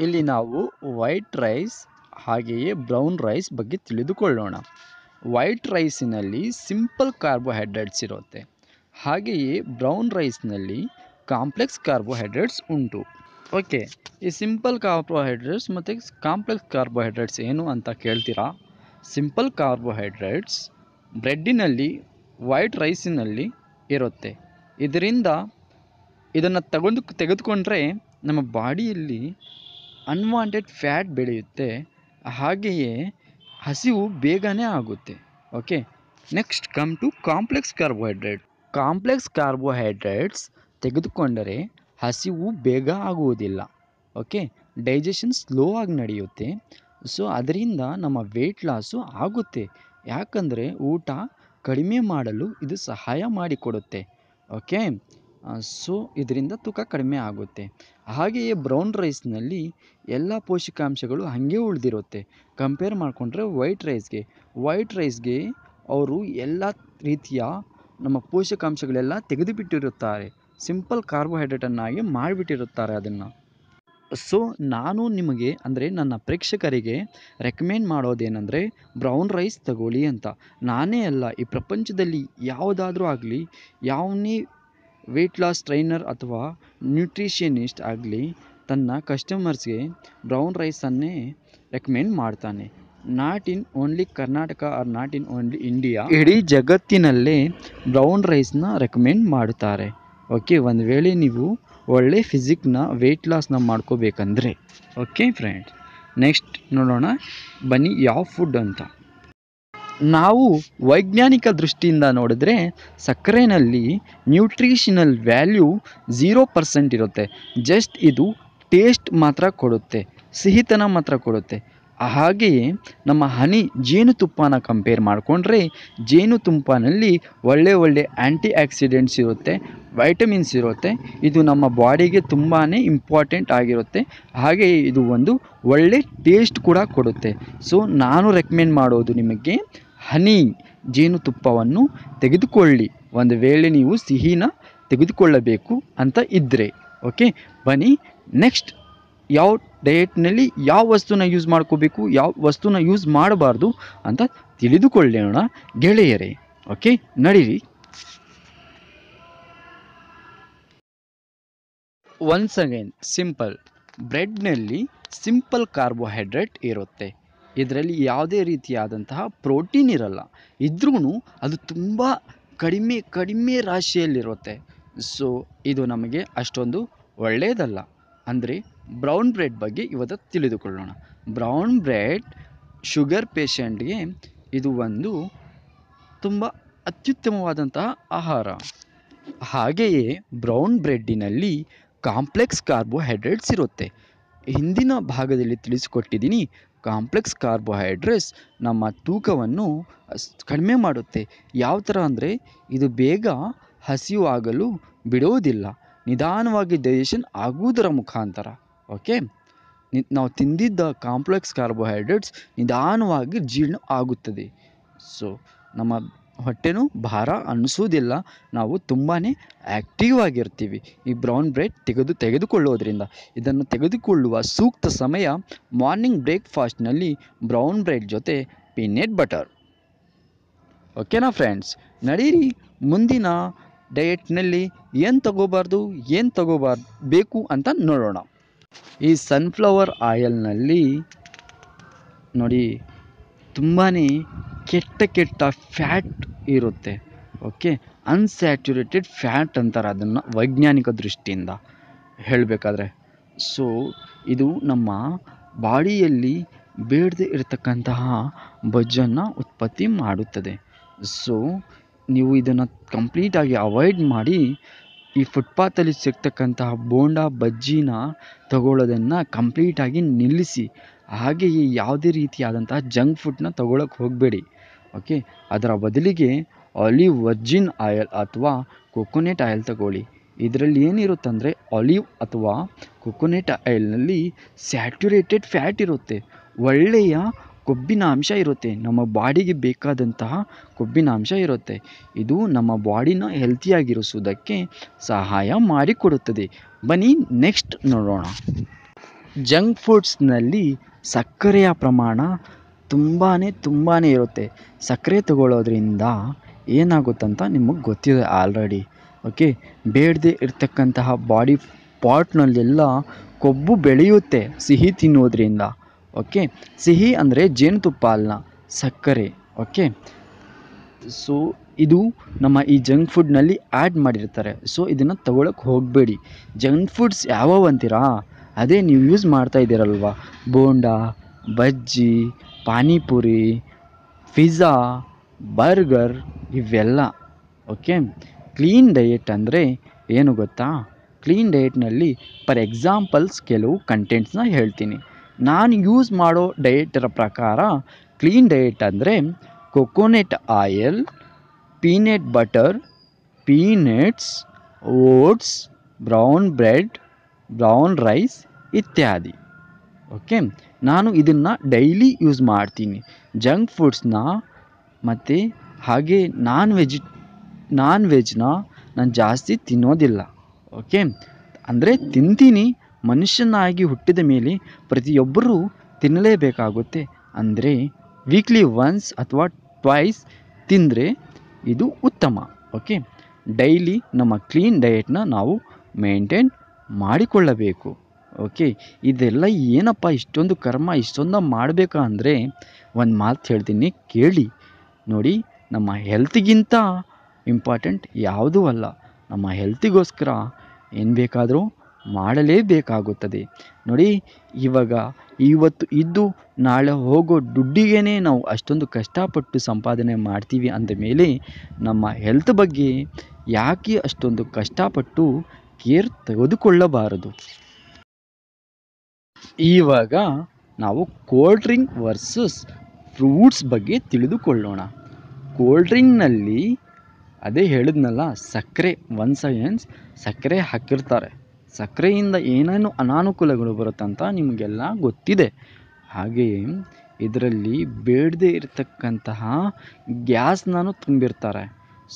ಇಲ್ಲಿ ನಾವು white rice ಹಾಗೆಯೇ ಬ್ರೌನ್ ರೈಸ್ ಬಗ್ಗೆ ತಿಳಿದುಕೊಳ್ಳೋಣ. ವೈಟ್ ರೈಸಿನಲ್ಲಿ ಸಿಂಪಲ್ ಕಾರ್ಬೋಹೈಡ್ರೇಟ್ಸ್ ಇರುತ್ತೆ, ಹಾಗೆಯೇ ಬ್ರೌನ್ ರೈಸ್ನಲ್ಲಿ ಕಾಂಪ್ಲೆಕ್ಸ್ ಕಾರ್ಬೋಹೈಡ್ರೇಟ್ಸ್ ಉಂಟು. ಓಕೆ, ಈ ಸಿಂಪಲ್ ಕಾರ್ಬೋಹೈಡ್ರೇಟ್ಸ್ ಮತ್ತು ಕಾಂಪ್ಲೆಕ್ಸ್ ಕಾರ್ಬೋಹೈಡ್ರೇಟ್ಸ್ ಏನು ಅಂತ ಕೇಳ್ತೀರಾ? ಸಿಂಪಲ್ ಕಾರ್ಬೋಹೈಡ್ರೇಟ್ಸ್ ಬ್ರೆಡ್ಡಿನಲ್ಲಿ, ವೈಟ್ ರೈಸಿನಲ್ಲಿ ಇರುತ್ತೆ. ಇದನ್ನು ತೆಗೆದುಕೊಂಡ್ರೆ ನಮ್ಮ ಬಾಡಿಯಲ್ಲಿ ಅನ್ವಾಂಟೆಡ್ ಫ್ಯಾಟ್ ಬೆಳೆಯುತ್ತೆ, ಹಾಗೆಯೇ ಹಸಿವು ಬೇಗನೆ ಆಗುತ್ತೆ. Okay, next come to complex carbohydrate. Complex carbohydrates ತೆಗೆದುಕೊಂಡರೆ ಹಸಿವು ಬೇಗ ಆಗುವುದಿಲ್ಲ. ಓಕೆ, ಡೈಜೆಷನ್ ಸ್ಲೋ ಆಗಿ ನಡೆಯುತ್ತೆ. ಸೊ ಅದರಿಂದ ನಮ್ಮ ವೆಯ್ಟ್ ಲಾಸು ಆಗುತ್ತೆ, ಯಾಕಂದರೆ ಊಟ ಕಡಿಮೆ ಮಾಡಲು ಇದು ಸಹಾಯ ಮಾಡಿಕೊಡುತ್ತೆ. ಓಕೆ, ಸೊ ಇದರಿಂದ ತೂಕ ಕಡಿಮೆ ಆಗುತ್ತೆ. ಹಾಗೆಯೇ ಬ್ರೌನ್ ರೈಸ್ನಲ್ಲಿ ಎಲ್ಲ ಪೋಷಕಾಂಶಗಳು ಹಾಗೆ ಉಳಿದಿರುತ್ತೆ. ಕಂಪೇರ್ ಮಾಡಿಕೊಂಡ್ರೆ ವೈಟ್ ರೈಸ್ಗೆ ಅವರು ಎಲ್ಲ ರೀತಿಯ ನಮ್ಮ ಪೋಷಕಾಂಶಗಳೆಲ್ಲ ತೆಗೆದುಬಿಟ್ಟಿರುತ್ತಾರೆ, ಸಿಂಪಲ್ ಕಾರ್ಬೋಹೈಡ್ರೇಟನ್ನಾಗಿ ಮಾಡಿಬಿಟ್ಟಿರುತ್ತಾರೆ ಅದನ್ನು. ಸೊ ನಾನು ನಿಮಗೆ ಅಂದರೆ ನನ್ನ ಪ್ರೇಕ್ಷಕರಿಗೆ ರೆಕಮೆಂಡ್ ಮಾಡೋದೇನೆಂದರೆ ಬ್ರೌನ್ ರೈಸ್ ತಗೊಳ್ಳಿ ಅಂತ. ನಾನೇ ಅಲ್ಲ, ಈ ಪ್ರಪಂಚದಲ್ಲಿ ಯಾವುದಾದ್ರೂ ಆಗಲಿ, ಯಾವನೇ ವೆಯ್ಟ್ ಲಾಸ್ ಟ್ರೈನರ್ ಅಥವಾ ನ್ಯೂಟ್ರಿಷನಿಸ್ಟ್ ಆಗಲಿ ತನ್ನ ಕಸ್ಟಮರ್ಸ್ಗೆ ಬ್ರೌನ್ ರೈಸನ್ನೇ ರೆಕಮೆಂಡ್ ಮಾಡ್ತಾನೆ. Not in only Karnataka or not in only India, ಇಡೀ ಜಗತ್ತಿನಲ್ಲೇ ಬ್ರೌನ್ ರೈಸ್ನ ರೆಕಮೆಂಡ್ ಮಾಡುತ್ತಾರೆ. ಓಕೆ, ಒಂದು ವೇಳೆ ನೀವು ಒಳ್ಳೆ ಫಿಸಿಕ್ನ ವೆಯ್ಟ್ ಲಾಸ್ನ ಮಾಡ್ಕೋಬೇಕಂದ್ರೆ. ಓಕೆ ಫ್ರೆಂಡ್ಸ್, ನೆಕ್ಸ್ಟ್ ನೋಡೋಣ ಬನ್ನಿ ಯಾವ ಫುಡ್ ಅಂತ. ನಾವು ವೈಜ್ಞಾನಿಕ ದೃಷ್ಟಿಯಿಂದ ನೋಡಿದ್ರೆ ಸಕ್ಕರೆಯಲ್ಲಿ ನ್ಯೂಟ್ರಿಷನಲ್ ವ್ಯಾಲ್ಯೂ 0% ಇರುತ್ತೆ. ಜಸ್ಟ್ ಇದು ಟೇಸ್ಟ್ ಮಾತ್ರ ಕೊಡುತ್ತೆ, ಸಿಹಿತನ ಮಾತ್ರ ಕೊಡುತ್ತೆ. ಹಾಗೆಯೇ ನಮ್ಮ ಹನಿ ಜೇನುತುಪ್ಪನ ಕಂಪೇರ್ ಮಾಡಿಕೊಂಡ್ರೆ ಜೇನುತುಪ್ಪನಲ್ಲಿ ಒಳ್ಳೆ ಆ್ಯಂಟಿ ಆಕ್ಸಿಡೆಂಟ್ಸ್ ಇರುತ್ತೆ, ವೈಟಮಿನ್ಸ್ ಇರುತ್ತೆ. ಇದು ನಮ್ಮ ಬಾಡಿಗೆ ತುಂಬಾ ಇಂಪಾರ್ಟೆಂಟ್ ಆಗಿರುತ್ತೆ. ಹಾಗೆಯೇ ಇದು ಒಂದು ಒಳ್ಳೆ ಟೇಸ್ಟ್ ಕೂಡ ಕೊಡುತ್ತೆ. ಸೊ ನಾನು ರೆಕಮೆಂಡ್ ಮಾಡೋದು ನಿಮಗೆ ಹನಿ ಜೇನುತುಪ್ಪವನ್ನು ತೆಗೆದುಕೊಳ್ಳಿ, ಒಂದು ವೇಳೆ ನೀವು ಸಿಹಿನ ತೆಗೆದುಕೊಳ್ಳಬೇಕು ಅಂತ ಇದ್ದರೆ. ಓಕೆ, ಬನ್ನಿ ನೆಕ್ಸ್ಟ್ ಯಾವ ಡಯೆಟ್ನಲ್ಲಿ ಯಾವ ವಸ್ತುನ ಯೂಸ್ ಮಾಡ್ಕೋಬೇಕು, ಯಾವ ವಸ್ತುನ ಯೂಸ್ ಮಾಡಬಾರ್ದು ಅಂತ ತಿಳಿದುಕೊಳ್ಳೋಣ ಗೆಳೆಯರೇ. ಓಕೆ, ನಡೀರಿ. ಒನ್ಸ್ ಅಗೈನ್ ಸಿಂಪಲ್ ಬ್ರೆಡ್ನಲ್ಲಿ ಸಿಂಪಲ್ ಕಾರ್ಬೋಹೈಡ್ರೇಟ್ ಇರುತ್ತೆ. ಇದರಲ್ಲಿ ಯಾವುದೇ ರೀತಿಯಾದಂತಹ ಪ್ರೋಟೀನ್ ಇರಲ್ಲ, ಇದ್ರೂ ಅದು ತುಂಬ ಕಡಿಮೆ ರಾಶಿಯಲ್ಲಿರುತ್ತೆ. ಸೊ ಇದು ನಮಗೆ ಅಷ್ಟೊಂದು ಒಳ್ಳೆಯದಲ್ಲ. ಅಂದರೆ ಬ್ರೌನ್ ಬ್ರೆಡ್ ಬಗ್ಗೆ ಇವತ್ತು ತಿಳಿದುಕೊಳ್ಳೋಣ. ಬ್ರೌನ್ ಬ್ರೆಡ್ ಶುಗರ್ ಪೇಷಂಟ್ಗೆ ಇದು ಒಂದು ತುಂಬ ಅತ್ಯುತ್ತಮವಾದಂತಹ ಆಹಾರ. ಹಾಗೆಯೇ ಬ್ರೌನ್ ಬ್ರೆಡ್ಡಿನಲ್ಲಿ ಕಾಂಪ್ಲೆಕ್ಸ್ ಕಾರ್ಬೋಹೈಡ್ರೇಟ್ಸ್ ಇರುತ್ತೆ. ಹಿಂದಿನ ಭಾಗದಲ್ಲಿ ತಿಳಿಸಿಕೊಟ್ಟಿದ್ದೀನಿ, ಕಾಂಪ್ಲೆಕ್ಸ್ ಕಾರ್ಬೋಹೈಡ್ರೇಟ್ಸ್ ನಮ್ಮ ತೂಕವನ್ನು ಕಡಿಮೆ ಮಾಡುತ್ತೆ. ಯಾವ ಥರ ಅಂದರೆ ಇದು ಬೇಗ ಹಸಿವು ಆಗಲು ಬಿಡೋದಿಲ್ಲ, ನಿಧಾನವಾಗಿ ಡೈಜೆಷನ್ ಆಗುವುದರ ಮುಖಾಂತರ. ಓಕೆ, ನಾವು ತಿಂದಿದ್ದ ಕಾಂಪ್ಲೆಕ್ಸ್ ಕಾರ್ಬೋಹೈಡ್ರೇಟ್ಸ್ ನಿಧಾನವಾಗಿ ಜೀರ್ಣ ಆಗುತ್ತದೆ. ಸೊ ನಮ್ಮ ಹೊಟ್ಟೆನೂ ಭಾರ ಅನ್ನಿಸೋದಿಲ್ಲ, ನಾವು ತುಂಬಾ ಆ್ಯಕ್ಟಿವ್ ಆಗಿರ್ತೀವಿ ಈ ಬ್ರೌನ್ ಬ್ರೆಡ್ ತೆಗೆದುಕೊಳ್ಳೋದ್ರಿಂದ. ಇದನ್ನು ತೆಗೆದುಕೊಳ್ಳುವ ಸೂಕ್ತ ಸಮಯ ಮಾರ್ನಿಂಗ್ ಬ್ರೇಕ್ಫಾಸ್ಟ್ನಲ್ಲಿ ಬ್ರೌನ್ ಬ್ರೆಡ್ ಜೊತೆ ಪೀನಟ್ ಬಟರ್. ಓಕೆನಾ ಫ್ರೆಂಡ್ಸ್, ನಡೀರಿ ಮುಂದಿನ ಡಯೆಟ್ನಲ್ಲಿ ಏನು ತಗೋಬೇಕು ಅಂತ ನೋಡೋಣ. ಈ ಸನ್ಫ್ಲವರ್ ಆಯಿಲ್ನಲ್ಲಿ ನೋಡಿ ತುಂಬಾ ಕೆಟ್ಟ ಫ್ಯಾಟ್ ಇರುತ್ತೆ. ಓಕೆ, ಅನ್ಸ್ಯಾಚುರೇಟೆಡ್ ಫ್ಯಾಟ್ ಅಂತಾರೆ ಅದನ್ನು ವೈಜ್ಞಾನಿಕ ದೃಷ್ಟಿಯಿಂದ ಹೇಳಬೇಕಾದ್ರೆ. ಸೊ ಇದು ನಮ್ಮ ಬಾಡಿಯಲ್ಲಿ ಬೇಡದೇ ಇರತಕ್ಕಂತಹ ಬೊಜ್ಜನ್ನು ಉತ್ಪತ್ತಿ ಮಾಡುತ್ತದೆ. ಸೊ ನೀವು ಇದನ್ನು ಕಂಪ್ಲೀಟಾಗಿ ಅವಾಯ್ಡ್ ಮಾಡಿ ಈ ಫುಟ್ಪಾತಲ್ಲಿ ಸಿಗ್ತಕ್ಕಂತಹ ಬೋಂಡ ಬಜ್ಜಿನ ತಗೊಳ್ಳೋದನ್ನು ಕಂಪ್ಲೀಟಾಗಿ ನಿಲ್ಲಿಸಿ. ಹಾಗೆಯೇ ಯಾವುದೇ ರೀತಿಯಾದಂತಹ ಜಂಕ್ ಫುಡ್ನ ತಗೊಳ್ಳೋಕ್ಕೆ ಹೋಗಬೇಡಿ. ಓಕೆ, ಅದರ ಬದಲಿಗೆ ಆಲಿವ್ ವರ್ಜಿನ್ ಆಯಿಲ್ ಅಥವಾ ಕೊಕೊನೆಟ್ ಆಯಿಲ್ ತಗೊಳ್ಳಿ. ಇದರಲ್ಲಿ ಏನಿರುತ್ತಂದರೆ ಆಲಿವ್ ಅಥವಾ ಕೊಕೊನೆಟ್ ಆಯಿಲ್ನಲ್ಲಿ ಸ್ಯಾಚುರೇಟೆಡ್ ಫ್ಯಾಟ್ ಇರುತ್ತೆ, ಒಳ್ಳೆಯ ಕೊಬ್ಬಿನ ಅಂಶ ಇರುತ್ತೆ, ನಮ್ಮ ಬಾಡಿಗೆ ಬೇಕಾದಂತಹ ಕೊಬ್ಬಿನ ಅಂಶ ಇರುತ್ತೆ. ಇದು ನಮ್ಮ ಬಾಡಿನ ಹೆಲ್ತಿಯಾಗಿರಿಸುವುದಕ್ಕೆ ಸಹಾಯ ಮಾಡಿಕೊಡುತ್ತದೆ. ಬನ್ನಿ ನೆಕ್ಸ್ಟ್ ನೋಡೋಣ. ಜಂಕ್ ಫುಡ್ಸ್ನಲ್ಲಿ ಸಕ್ಕರೆಯ ಪ್ರಮಾಣ ತುಂಬಾ ಇರುತ್ತೆ. ಸಕ್ಕರೆ ತಗೊಳ್ಳೋದ್ರಿಂದ ಏನಾಗುತ್ತಂತ ನಿಮಗೆ ಗೊತ್ತಿದೆ ಆಲ್ರೆಡಿ. ಓಕೆ, ಬೇಡದೆ ಇರ್ತಕ್ಕಂತಹ ಬಾಡಿ ಪಾರ್ಟ್ನಲ್ಲೆಲ್ಲ ಕೊಬ್ಬು ಬೆಳೆಯುತ್ತೆ ಸಿಹಿ ತಿನ್ನೋದ್ರಿಂದ. ಓಕೆ, ಸಿಹಿ ಅಂದರೆ ಜೇನುತುಪ್ಪ ಅಲ್ಲ, ಸಕ್ಕರೆ. ಓಕೆ, ಸೊ ಇದು ನಮ್ಮ ಈ ಜಂಕ್ ಫುಡ್ನಲ್ಲಿ ಆ್ಯಡ್ ಮಾಡಿರ್ತಾರೆ. ಸೊ ಇದನ್ನು ತಗೊಳಕ್ಕೆ ಹೋಗಬೇಡಿ. ಜಂಕ್ ಫುಡ್ಸ್ ಯಾವ್ಯಾವ ಅಂತೀರಾ? ಅದೇ ನೀವು ಯೂಸ್ ಮಾಡ್ತಾ ಇದ್ದೀರಲ್ವ, ಬೋಂಡಾ, ಬಜ್ಜಿ, ಪಾನಿಪುರಿ, ಪಿಜ್ಜಾ, ಬರ್ಗರ್, ಇವೆಲ್ಲ. ಓಕೆ, ಕ್ಲೀನ್ ಡಯೆಟ್ ಅಂದರೆ ಏನು ಗೊತ್ತಾ? ಕ್ಲೀನ್ ಡಯೆಟ್ನಲ್ಲಿ ಫಾರ್ ಎಕ್ಸಾಂಪಲ್ಸ್ ಕೆಲವು ಕಂಟೆಂಟ್ಸ್ನ ಹೇಳ್ತೀನಿ. ನಾನು ಯೂಸ್ ಮಾಡೋ ಡಯೆಟರ ಪ್ರಕಾರ ಕ್ಲೀನ್ ಡಯೆಟ್ ಅಂದರೆ coconut oil, peanut butter, peanuts, oats, brown bread, brown rice ಇತ್ಯಾದಿ. ಓಕೆ, ನಾನು ಇದನ್ನು ಡೈಲಿ ಯೂಸ್ ಮಾಡ್ತೀನಿ. ಜಂಕ್ ಫುಡ್ಸ್ನ ಮತ್ತು ಹಾಗೆ ನಾನ್ ವೆಜ್ನ ನಾನು ಜಾಸ್ತಿ ತಿನ್ನೋದಿಲ್ಲ. ಓಕೆ, ಅಂದರೆ ತಿಂತೀನಿ, ಮನುಷ್ಯನಾಗಿ ಹುಟ್ಟಿದ ಮೇಲೆ ಪ್ರತಿಯೊಬ್ಬರೂ ತಿನ್ನಲೇಬೇಕಾಗುತ್ತೆ. ಅಂದರೆ ವೀಕ್ಲಿ ಒನ್ಸ್ ಅಥವಾ ಟ್ವೈಸ್ ತಿಂದರೆ ಇದು ಉತ್ತಮ. ಓಕೆ, ಡೈಲಿ ನಮ್ಮ ಕ್ಲೀನ್ ಡಯೆಟ್ನ ನಾವು ಮೇಂಟೈನ್ ಮಾಡಿಕೊಳ್ಳಬೇಕು. ಓಕೆ, ಇದೆಲ್ಲ ಏನಪ್ಪ ಇಷ್ಟೊಂದು ಕರ್ಮ ಇಷ್ಟೊಂದು ಮಾಡಬೇಕಾ ಅಂದರೆ ಒಂದು ಮಾತು ಹೇಳ್ತೀನಿ ಕೇಳಿ. ನೋಡಿ, ನಮ್ಮ ಹೆಲ್ತಿಗಿಂತ ಇಂಪಾರ್ಟೆಂಟ್ ಯಾವುದೂ ಅಲ್ಲ. ನಮ್ಮ ಹೆಲ್ತಿಗೋಸ್ಕರ ಏನು ಬೇಕಾದರೂ ಮಾಡಲೇಬೇಕಾಗುತ್ತದೆ. ನೋಡಿ, ಇವತ್ತು ಇದ್ದು ನಾಳೆ ಹೋಗೋ ದುಡ್ಡಿಗೇ ನಾವು ಅಷ್ಟೊಂದು ಕಷ್ಟಪಟ್ಟು ಸಂಪಾದನೆ ಮಾಡ್ತೀವಿ ಅಂದಮೇಲೆ ನಮ್ಮ ಹೆಲ್ತ್ ಬಗ್ಗೆ ಯಾಕೆ ಅಷ್ಟೊಂದು ಕಷ್ಟಪಟ್ಟು ಕೇರ್ ತೆಗೆದುಕೊಳ್ಳಬಾರದು? ಇವಾಗ ನಾವು ಕೋಲ್ಡ್ ಡ್ರಿಂಕ್ ವರ್ಸಸ್ ಫ್ರೂಟ್ಸ್ ಬಗ್ಗೆ ತಿಳಿದುಕೊಳ್ಳೋಣ. ಕೋಲ್ಡ್ ಡ್ರಿಂಕ್ನಲ್ಲಿ ಅದೇ ಹೇಳಿದ್ನಲ್ಲ, ಸಕ್ಕರೆ, ಸಕ್ಕರೆ ಹಾಕಿರ್ತಾರೆ. ಸಕ್ಕರೆಯಿಂದ ಏನೇನು ಅನಾನುಕೂಲಗಳು ಬರುತ್ತಂತ ನಿಮಗೆಲ್ಲ ಗೊತ್ತಿದೆ. ಹಾಗೆಯೇ ಇದರಲ್ಲಿ ಬೇಡದೇ ಇರತಕ್ಕಂತಹ ಗ್ಯಾಸ್ನೂ ತುಂಬಿರ್ತಾರೆ.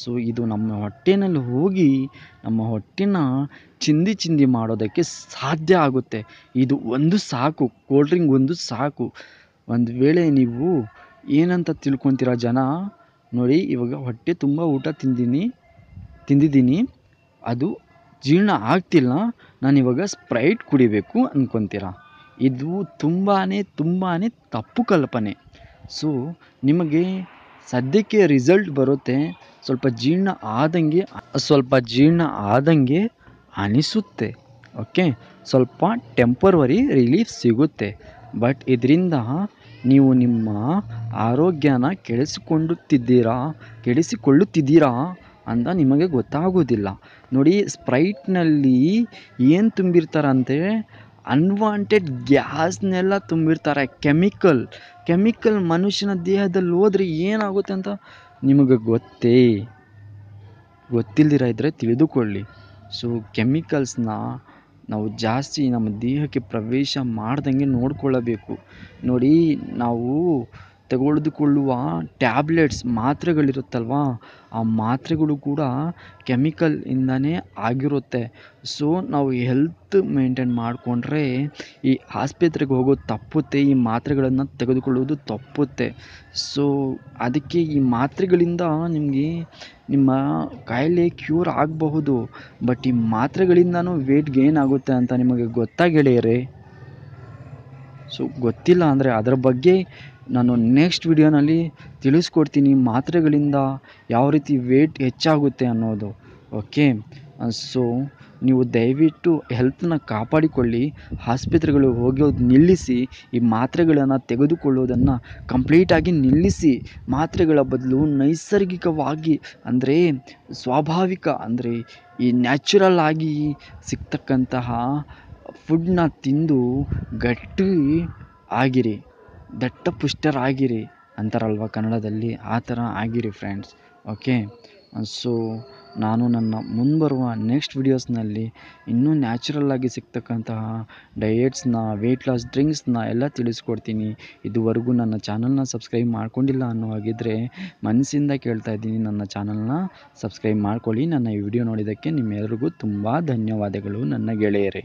ಸೊ ಇದು ನಮ್ಮ ಹೊಟ್ಟೆನಲ್ಲಿ ಹೋಗಿ ನಮ್ಮ ಹೊಟ್ಟೆನ ಚಿಂದಿ ಮಾಡೋದಕ್ಕೆ ಸಾಧ್ಯ ಆಗುತ್ತೆ. ಇದು ಒಂದು ಸಾಕು, ಕೋಲ್ಡ್ ಡ್ರಿಂಕ್ ಒಂದು ಸಾಕು. ಒಂದು ವೇಳೆ ನೀವು ಏನಂತ ತಿಳ್ಕೊತೀರಾ ಜನ, ನೋಡಿ ಇವಾಗ ಹೊಟ್ಟೆ ತುಂಬ ಊಟ ತಿಂದಿದ್ದೀನಿ, ಅದು ಜೀರ್ಣ ಆಗ್ತಿಲ್ಲ, ನಾನಿವಾಗ ಸ್ಪ್ರೈಟ್ ಕುಡಿಬೇಕು ಅಂದ್ಕೊತೀರ. ಇದು ತುಂಬಾ ತಪ್ಪು ಕಲ್ಪನೆ. ಸೊ ನಿಮಗೆ ಸದ್ಯಕ್ಕೆ ರಿಸಲ್ಟ್ ಬರುತ್ತೆ, ಸ್ವಲ್ಪ ಜೀರ್ಣ ಆದಂಗೆ ಅನಿಸುತ್ತೆ. ಓಕೆ, ಸ್ವಲ್ಪ ಟೆಂಪರವರಿ ರಿಲೀಫ್ ಸಿಗುತ್ತೆ. ಬಟ್ ಇದರಿಂದ ನೀವು ನಿಮ್ಮ ಆರೋಗ್ಯನ ಕೆಡಿಸಿಕೊಳ್ಳುತ್ತಿದ್ದೀರಾ ಅಂತ ನಿಮಗೆ ಗೊತ್ತಾಗೋದಿಲ್ಲ. ನೋಡಿ, ಸ್ಪ್ರೈಟ್ನಲ್ಲಿ ಏನು ತುಂಬಿರ್ತಾರಂತೆ, ಅನ್ವಾಂಟೆಡ್ ಗ್ಯಾಸ್ನೆಲ್ಲ ತುಂಬಿರ್ತಾರೆ. ಕೆಮಿಕಲ್ ಮನುಷ್ಯನ ದೇಹದಲ್ಲಿ ಹೋದರೆ ಏನಾಗುತ್ತೆ ಅಂತ ನಿಮಗೆ ಗೊತ್ತಿಲ್ದಿರ ಇದ್ದರೆ ತಿಳಿದುಕೊಳ್ಳಿ. ಸೊ ಕೆಮಿಕಲ್ಸ್ನ ನಾವು ಜಾಸ್ತಿ ನಮ್ಮ ದೇಹಕ್ಕೆ ಪ್ರವೇಶ ಮಾಡ್ದಂಗೆ ನೋಡಿಕೊಳ್ಳಬೇಕು. ನೋಡಿ, ನಾವು ತೆಗೆದುಕೊಳ್ಳುವ ಟ್ಯಾಬ್ಲೆಟ್ಸ್, ಮಾತ್ರೆಗಳಿರುತ್ತಲ್ವ, ಆ ಮಾತ್ರೆಗಳು ಕೂಡ ಕೆಮಿಕಲಿಂದನೇ ಆಗಿರುತ್ತೆ. ಸೊ ನಾವು ಹೆಲ್ತ್ ಮೇಂಟೈನ್ ಮಾಡಿಕೊಂಡ್ರೆ ಈ ಆಸ್ಪತ್ರೆಗೆ ಹೋಗೋದು ತಪ್ಪುತ್ತೆ, ಈ ಮಾತ್ರೆಗಳನ್ನು ತೆಗೆದುಕೊಳ್ಳುವುದು ತಪ್ಪುತ್ತೆ. ಸೊ ಅದಕ್ಕೆ ಈ ಮಾತ್ರೆಗಳಿಂದ ನಿಮಗೆ ನಿಮ್ಮ ಕಾಯಿಲೆ ಕ್ಯೂರ್ ಆಗಬಹುದು, ಬಟ್ ಈ ಮಾತ್ರೆಗಳಿಂದನೂ ವೇಟ್ ಗೇನ್ ಆಗುತ್ತೆ ಅಂತ ನಿಮಗೆ ಗೊತ್ತಾ ಗೆಳೆಯರೇ? ಸೊ ಗೊತ್ತಿಲ್ಲ ಅಂದರೆ ಅದರ ಬಗ್ಗೆ ನಾನು ನೆಕ್ಸ್ಟ್ ವಿಡಿಯೋನಲ್ಲಿ ತಿಳಿಸ್ಕೊಡ್ತೀನಿ, ಮಾತ್ರೆಗಳಿಂದ ಯಾವ ರೀತಿ ವೇಟ್ ಹೆಚ್ಚಾಗುತ್ತೆ ಅನ್ನೋದು. ಓಕೆ, ಸೊ ನೀವು ದಯವಿಟ್ಟು ಹೆಲ್ತನ್ನ ಕಾಪಾಡಿಕೊಳ್ಳಿ. ಆಸ್ಪತ್ರೆಗಳು ಹೋಗೋದು ನಿಲ್ಲಿಸಿ, ಈ ಮಾತ್ರೆಗಳನ್ನು ತೆಗೆದುಕೊಳ್ಳೋದನ್ನು ಕಂಪ್ಲೀಟಾಗಿ ನಿಲ್ಲಿಸಿ. ಮಾತ್ರೆಗಳ ಬದಲು ನೈಸರ್ಗಿಕವಾಗಿ, ಅಂದರೆ ಸ್ವಾಭಾವಿಕ, ಅಂದರೆ ಈ ನ್ಯಾಚುರಲ್ ಆಗಿ ಸಿಗ್ತಕ್ಕಂತಹ ಫುಡ್ನ ತಿಂದು ಗಟ್ಟಿ ಆಗಿರಿ, ದಟ್ಟಪುಷ್ಟರಾಗಿರಿ ಅಂತಾರಲ್ವ ಕನ್ನಡದಲ್ಲಿ, ಆ ಥರ ಆಗಿರಿ ಫ್ರೆಂಡ್ಸ್. ಓಕೆ, ಸೊ ನಾನು ನನ್ನ ಮುಂಬರುವ ನೆಕ್ಸ್ಟ್ ವೀಡಿಯೋಸ್ನಲ್ಲಿ ಇನ್ನೂ ನ್ಯಾಚುರಲ್ ಆಗಿ ಸಿಗ್ತಕ್ಕಂತಹ ಡಯೆಟ್ಸ್ನ, ವೆಯ್ಟ್ ಲಾಸ್ ಡ್ರಿಂಕ್ಸ್ನ ಎಲ್ಲ ತಿಳಿಸ್ಕೊಡ್ತೀನಿ. ಇದುವರೆಗೂ ನನ್ನ ಚಾನಲ್ನ ಸಬ್ಸ್ಕ್ರೈಬ್ ಮಾಡ್ಕೊಂಡಿಲ್ಲ ಅನ್ನೋ ಹಾಗಿದ್ದರೆ ಮನಸ್ಸಿಂದ ಕೇಳ್ತಾ ಇದ್ದೀನಿ, ನನ್ನ ಚಾನಲ್ನ ಸಬ್ಸ್ಕ್ರೈಬ್ ಮಾಡ್ಕೊಳ್ಳಿ. ನನ್ನ ಈ ವಿಡಿಯೋ ನೋಡಿದ್ದಕ್ಕೆ ನಿಮ್ಮೆಲ್ಲರಿಗೂ ತುಂಬ ಧನ್ಯವಾದಗಳು ನನ್ನ ಗೆಳೆಯರೇ.